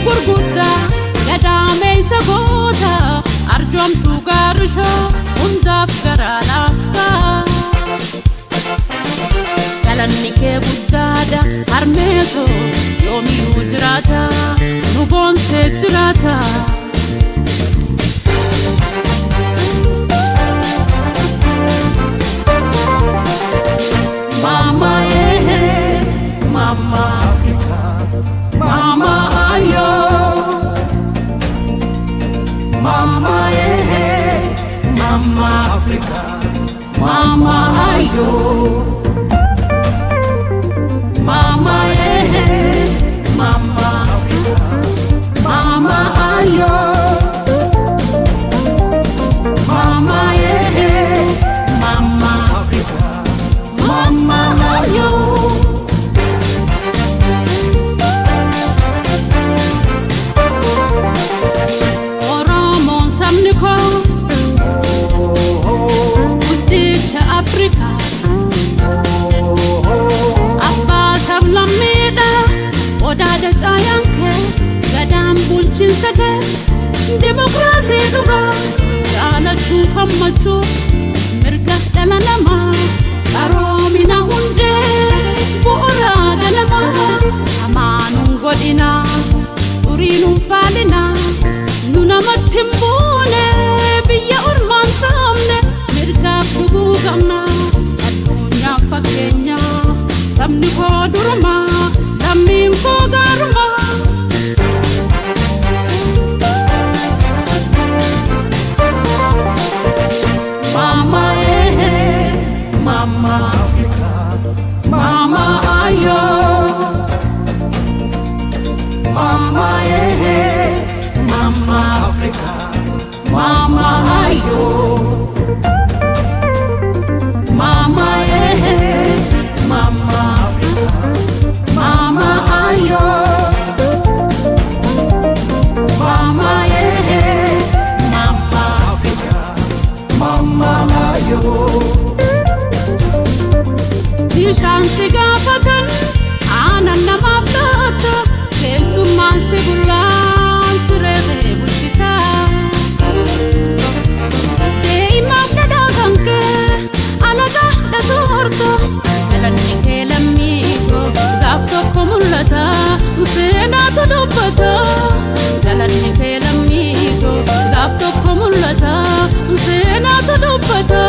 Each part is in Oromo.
gurguddaa gadaameessa goota arjoomtuu gaarishoo hundaaf garaa laaftaa galanni kee guddaadha harmeetoo yoomiyuu jiraata nu boonsee jiraata. Mama Mama Africa, Mama ayo, Mama Mama Africa, Mama ayo, Mama Mama Africa, Mama ayo, Mama Mama Africa, Mama ayo. Africa Abba sablameda odada chayanke gadam bulchin sage demokrasi duga ala chufamachu mirga dalanama karomina hunde bora galama amanun godina urinun falina nuna matimbune biya urman samne mirga dugu gamna adunya fakenya samni ko durma damim ko garma Mama Mama Africa, Mama ayo, Mama Mama Africa, Mama ayo. Mama Mama Africa, Mama ayo, Mama Mama Africa, Mama ayo. Dishan sigafatan anan namaflata kesuman segulan sirere bulita dei magda ganke alaga da sorto galanni ke lamito gafto komulata sena to dobata galanni ke lamito gafto komulata sena to dobata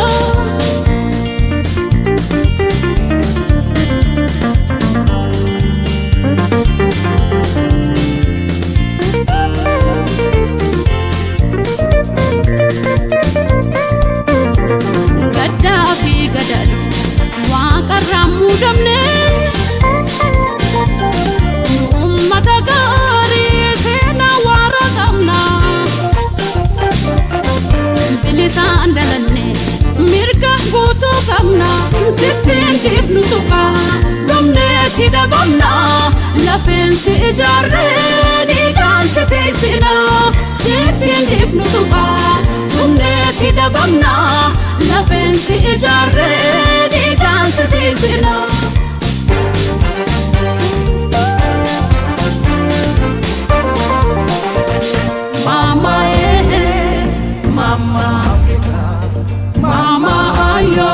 damne ummata gaari seena wara qabna bilisaan dalanne mirga guutuu qabna sittiin dhiifnu tuqa dhumneetti dabamna lafeensi ijaarree dhiigaan si teessina sittiin dhiifnu tuqa dhumneetti dabamna lafeensi ijaarree dhiigaan si teessina. Mama Mama Africa, Mama ayo,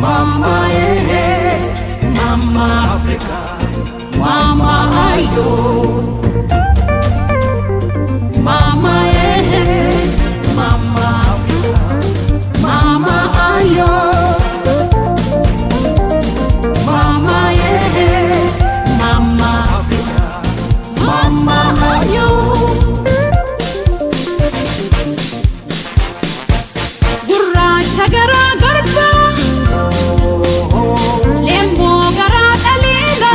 Mama Mama Africa, Mama ayo, Mama Mama Africa, Mama ayo, Mama Mama Africa, Mama ayo. Gara garba lembo gara dalila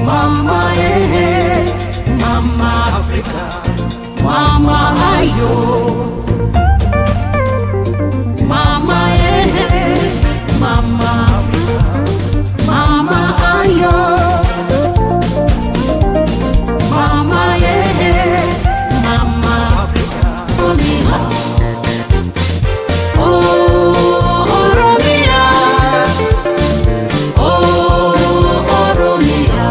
Mama Mama Africa, Mama Ayo. Mama Mama Africa, Mama Ayo. Mama Mama Africa, Oromia. Oh Oromia, oh Oromia.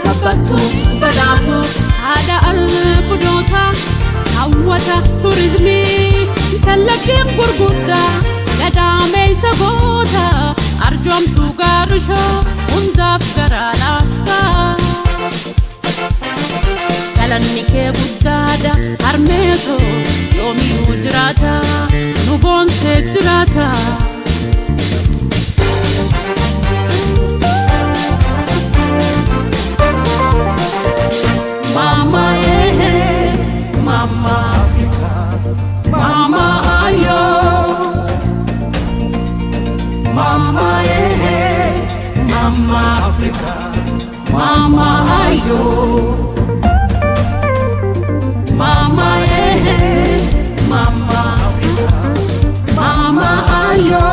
Kabbatu badatu ada al-Qudota, hawwata turizmi tallaqeen gurgudda gadamee sagoota arjoomtu gaarusho hundaaf garaa laafta. Galanni kee guddaadha harmeeto yoomiyuu jiraata nu boonsee jiraata. Mama Mama Africa, Mama Ayo. Mama Mama Africa, Mama Ayo. Mama Mama Africa, Mama Ayo.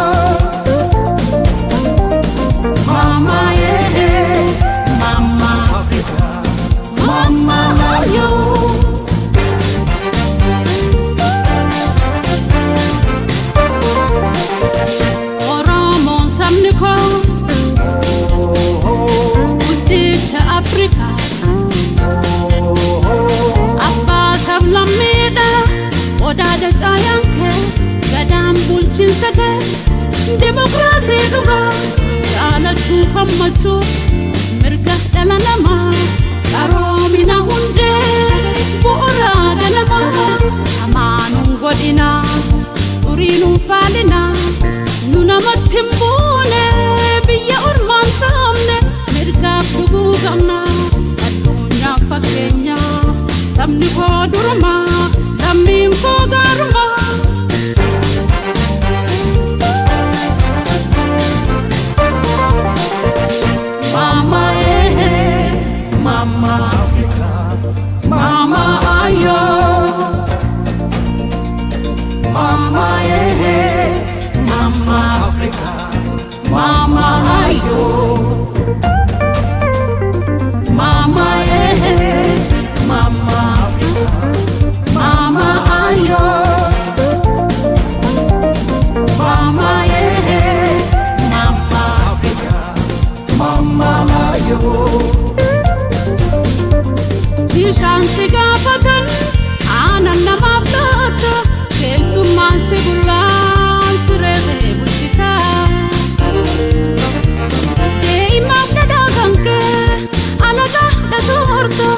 Mama Mama Africa, Mama Ayo. Oromoon sabni koo guddicha Afrikaa. Abbaa sablammiidha odaadha caayaan kee gadaan bulchiinsa kee dimokiraasii dhugaa jaalachuu fammachuu mirga dhala namaa qaroomina hundee bu'uuraa galamaa amaanuun godhinaa xuriinuun faalinaa nu namatti hin buune biyya ormaan saamne mirgaaf dhuguu qabna addunyaaf fakkeenya sabni koo durumaa lammiin koo gaarumaa. Mama Mama Africa, Mama Ayo. Mama Mama Africa, Mama Ayo. Mama Mama Africa, Mama Ayo. Mama Mama Africa, Mama Ayo. Bishaan si gaafatan aannan namaaf laata keessummaan si bullaan siree bulchitaa. Dee'imaaf dhadhaa kan kee alagaa dhasoorta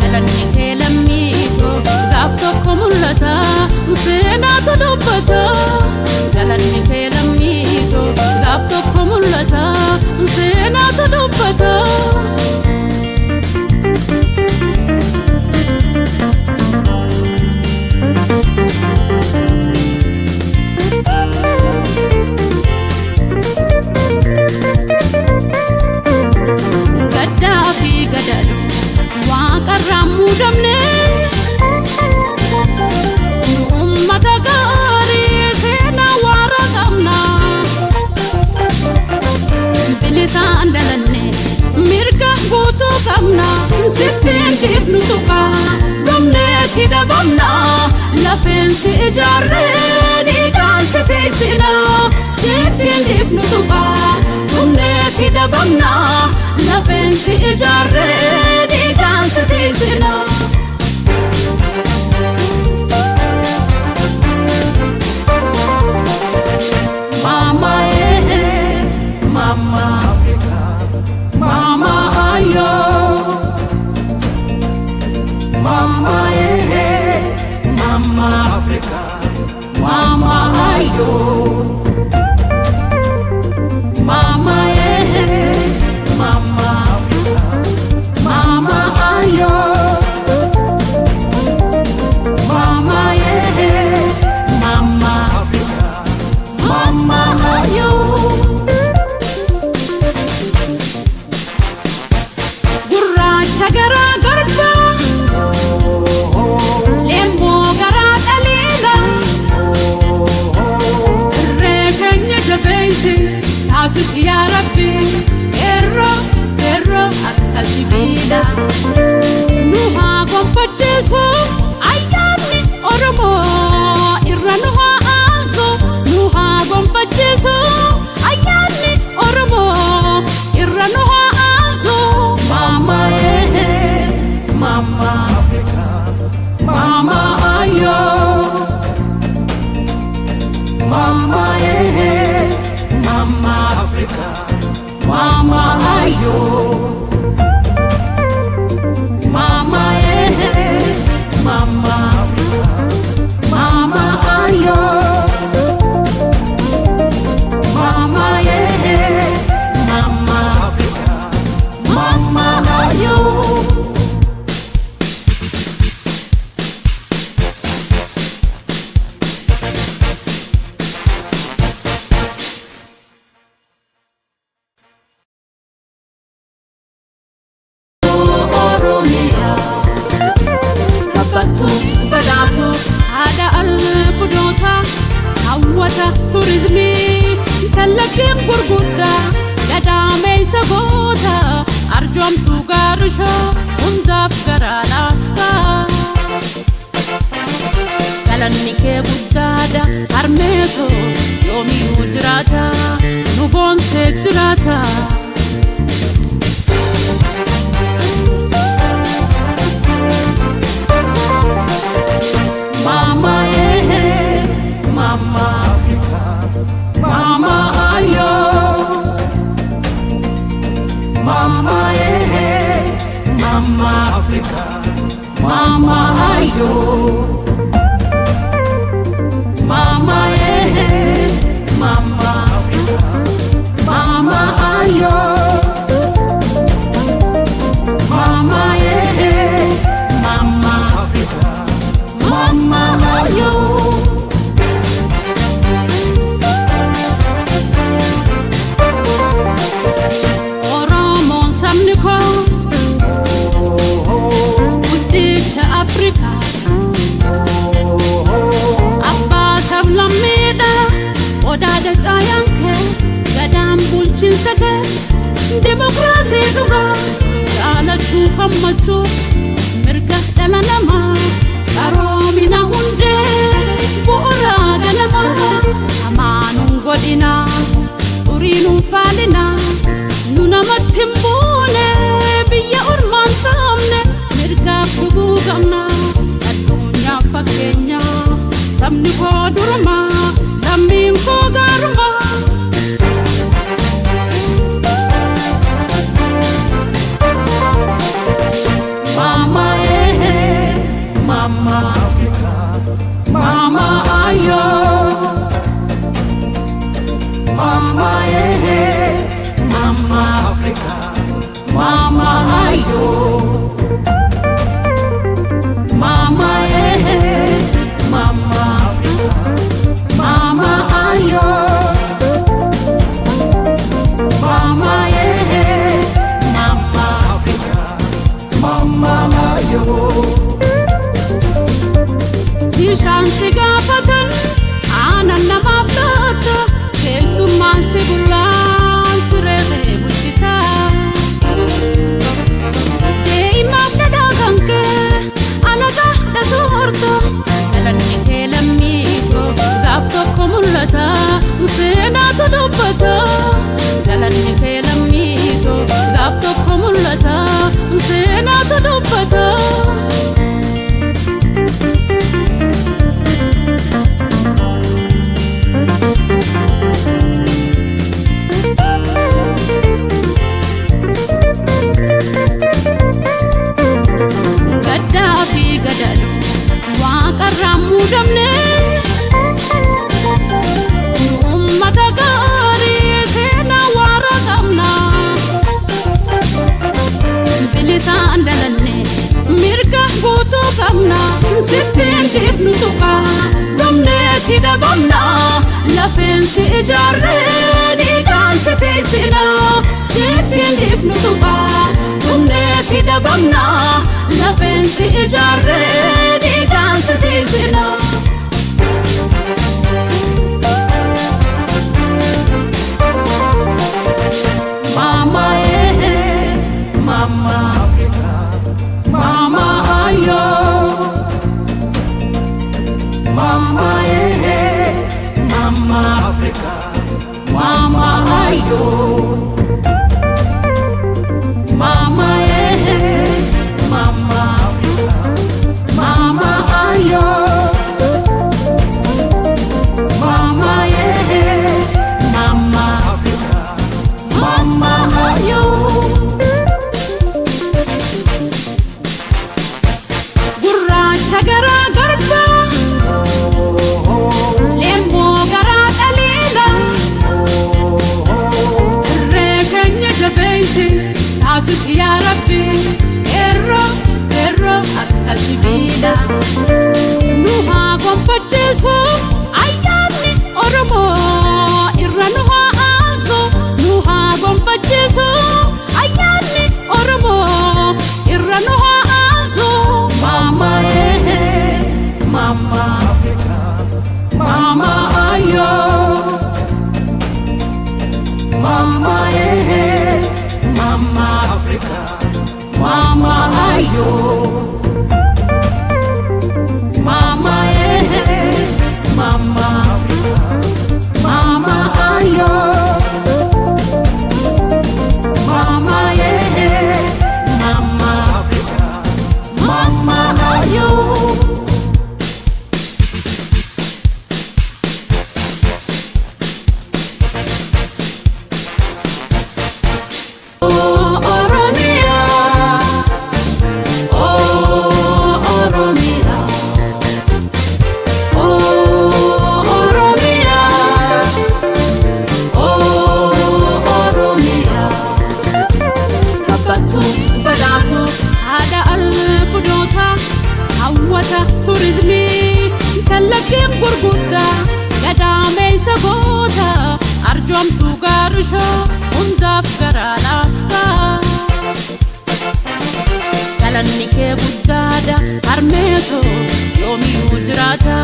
galanni kee lammiitoo gaaf tokko mul'ata seenaatu dubbata. Galanni kee lammiitoo gaaf tokko mul'ata seenaatu dubbata. Waaqarraan muudamne nu uummata gaarii seenaa waara qabna. Bilisaan dhalanne mirga guutuu qabna. Sittiin dhiifnu tuqaa dhumneetti dhabamna. Lafeensi ijaarree dhiigaan si teessina. Sittiin dhiifnu tuqaa dhumneetti dhabamna. Lafeensi ijaarree dhiigaan si teessina. Mama Mama Africa, Mama Ayo. Mama Mama Africa, Mama Ayo. Mama Mama Africa, Mama Ayo. Mama Mama Africa, Mama Ayo. gara garba lemmo gara dalila rekenya jabeisi asis ya rabbi erro akasibida nuha gonfachiso ayani oromo irranuha aso nuha gonfachiso ayani oromo irranuha aso Mama Mama Africa Mama ayo Mama Mama Africa Mama ayo Mama Mama Africa Mama ayo Mama Mama Africa Mama ayo ada al-kudota hawata turizmi talakin gurgudda dadamay sagota arjomtu garsho undaf garalafta galanni ke guddada harmeto yomi ujrata nubon se jirata Mama Mama Africa Mama ayo Mama Mama Africa Mama ayo Mama Mama Africa Mama ayo Mama Mama Africa Mama ayo Oromon samniko Udicha Africa Abba sablamida Odada chayanke Gadam bulchin sake Demokrasi duga Jala chufa macho Mirga dalanama Karomina hunde Buura galama Amanun godina Urinun falina Nuna matimbune Biya urman samne Mirga kubu gamna Adunya fakenya Samni ko durma Damim ko garma Mama Mama Africa Mama ayo Mama Mama Africa Mama ayo Mama Mama Africa Mama ayo Mama Mama Africa Mama ayo Bishaan si gaafatan aanan namaaf laata keessummaan si bullaan siree bulchitaa dee'imaaf dhadhaa kan kee alagaa dhasoorta galanni kee lammiito gaaf tokko mul'ata seenaatu dubbata galanni kee lammiito gaaf tokko mul'ata seenaatu dubbata mudamne ummata gaari seena wara qabna bilisaan dalanne mirga guutuu qabna sittiin dhiifnu tuqa dhumneetti dhabamna lafeensi ijaarree dhiigaan si teessina sittiin dhiifnu tuqa dhumneetti dhabamna qabna lafeensi ijaarree dhiigaan si tiisina. Mama Mama Africa, Mama ayo, Mama Mama Africa, Mama ayo, Mama Mama Africa, Mama ayo, Mama Mama Africa, Mama ayo. Gurraacha garaa garba leemmoo garaa dhaliila irree keenya jabeeysi taasisi yaa Rabbi eerroo akka sibiila nu haa gonfachiisu ayyaanni Oromoo irra nu haa aasu nu haa gonfachiisu ayyaanni Oromoo irra nu haa aasu. Mama Mama Africa, Mama ayo, Mama Mama Africa, Mama ayo, Mama Mama Africa, Mama ayo, Mama Mama Africa, Mama ayo. Turizimii tallaggeen gurguddaa gadaameessa goota arjoomtuu gaarishoo hundaaf garaa laafta. Galanni kee guddaadha harmeetoo yoomiyyuu jiraata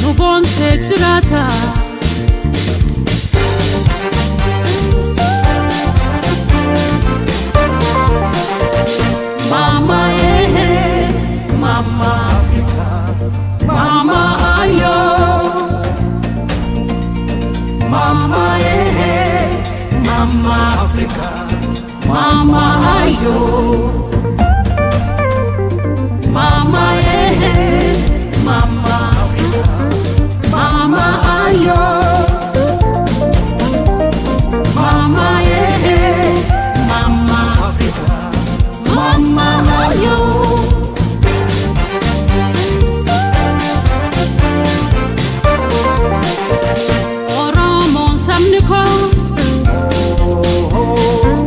nu boonsee jiraata. Mama Mama Africa, Mama ayo, Mama Mama Africa, Mama ayo, Mama Mama Africa, Mama ayo, Mama Mama Africa, Mama ayo.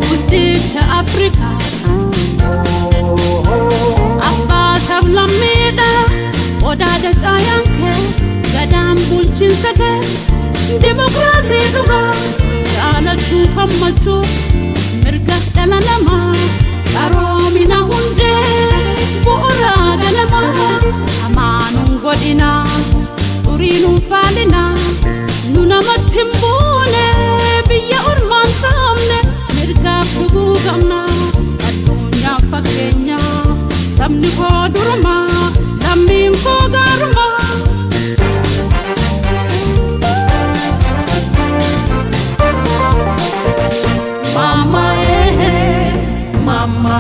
Guddicha Afrika abbaa sablammeedha odaadha caayaan kee gadaan bulchiinsa kee dimokiraasii dhugaa jaalachuu fammachuu mirga dhala namaa qaroomina hundee bu'uuraa galamaa amaanuun godhinaa xuriinuun faalinaa nu namatti hin buune biyya ormaan saamne mirgaaf dhuguu qabna addunyaaf fakkeenya sabni koo durumaa lammiin koo gaarumaa. Mama Mama